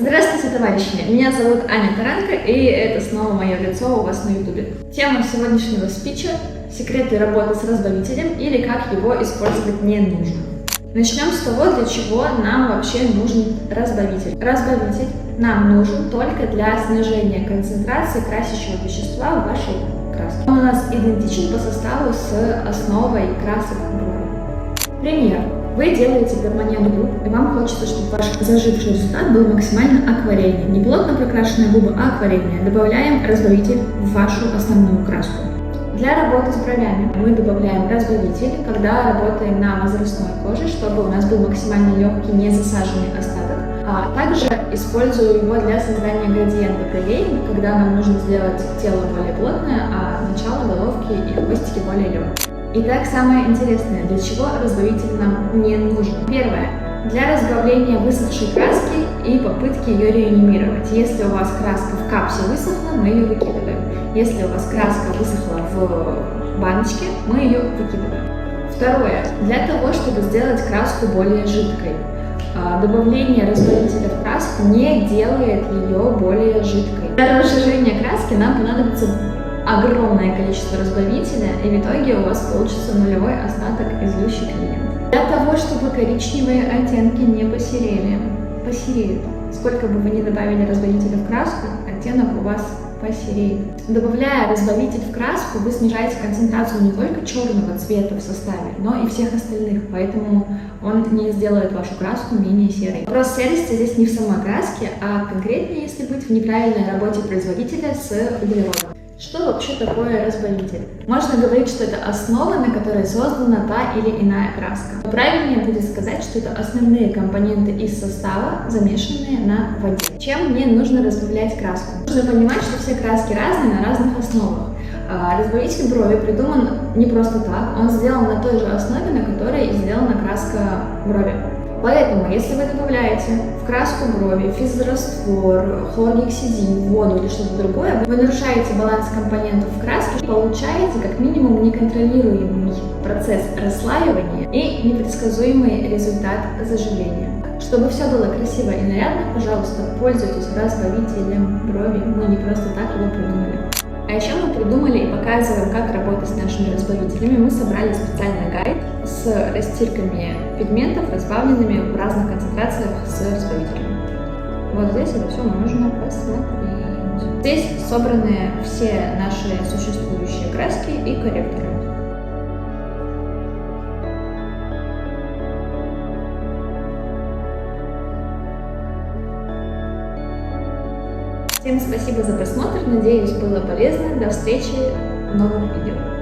Здравствуйте, товарищи! Меня зовут Аня Таранко, и это снова мое лицо у вас на YouTube. Тема сегодняшнего спича – секреты работы с разбавителем или как его использовать не нужно. Начнем с того, для чего нам вообще нужен разбавитель. Разбавитель нам нужен только для снижения концентрации красящего вещества в вашей краске. Он у нас идентичен по составу с основой красок брови. Пример. Вы делаете перманент губ, и вам хочется, чтобы ваш заживший результат был максимально акварельный. Не плотно прокрашенные губы, а акварельные. Добавляем разбавитель в вашу основную краску. Для работы с бровями мы добавляем разбавитель, когда работаем на возрастной коже, чтобы у нас был максимально легкий, не засаженный остаток. А также использую его для создания градиента бровей, когда нам нужно сделать тело более плотное, а начало головки и хвостики более легкие. Итак, самое интересное, для чего разбавитель нам не нужен. Первое. Для разбавления высохшей краски и попытки ее реанимировать. Если у вас краска в капсе высохла, мы ее выкидываем. Если у вас краска высохла в баночке, мы ее выкидываем. Второе. Для того, чтобы сделать краску более жидкой. Добавление разбавителя в краску не делает ее более жидкой. Для разжижения краски нам понадобится огромное количество разбавителя, и в итоге у вас получится нулевой остаток и злющий клиент. Для того, чтобы коричневые оттенки не посереют. Сколько бы вы ни добавили разбавителя в краску, оттенок у вас посереет. Добавляя разбавитель в краску, вы снижаете концентрацию не только черного цвета в составе, но и всех остальных, поэтому он не сделает вашу краску менее серой. Вопрос серости здесь не в самой краске, а конкретнее, если быть, в неправильной работе производителя с углеродом. Что вообще такое разбавитель? Можно говорить, что это основа, на которой создана та или иная краска. Но правильнее будет сказать, что это основные компоненты из состава, замешанные на воде. Чем мне нужно разбавлять краску? Нужно понимать, что все краски разные на разных основах. Разбавитель брови придуман не просто так, он сделан на той же основе, на которой сделана краска брови. Поэтому, если вы добавляете в краску брови физраствор, хлоргексидин, воду или что-то другое, вы нарушаете баланс компонентов в краске, получаете как минимум неконтролируемый процесс расслаивания и непредсказуемый результат заживления. Чтобы все было красиво и нарядно, пожалуйста, пользуйтесь разбавителем брови, мы не просто так его придумали. А еще мы придумали и показываем, как работать с нашими разбавителями. Мы собрали специальный гайд с растирками пигментов, разбавленными в разных концентрациях с разбавителями. Вот здесь это все можно посмотреть. Здесь собраны все наши существующие краски и корректоры. Всем спасибо за просмотр, надеюсь, было полезно. До встречи в новых видео.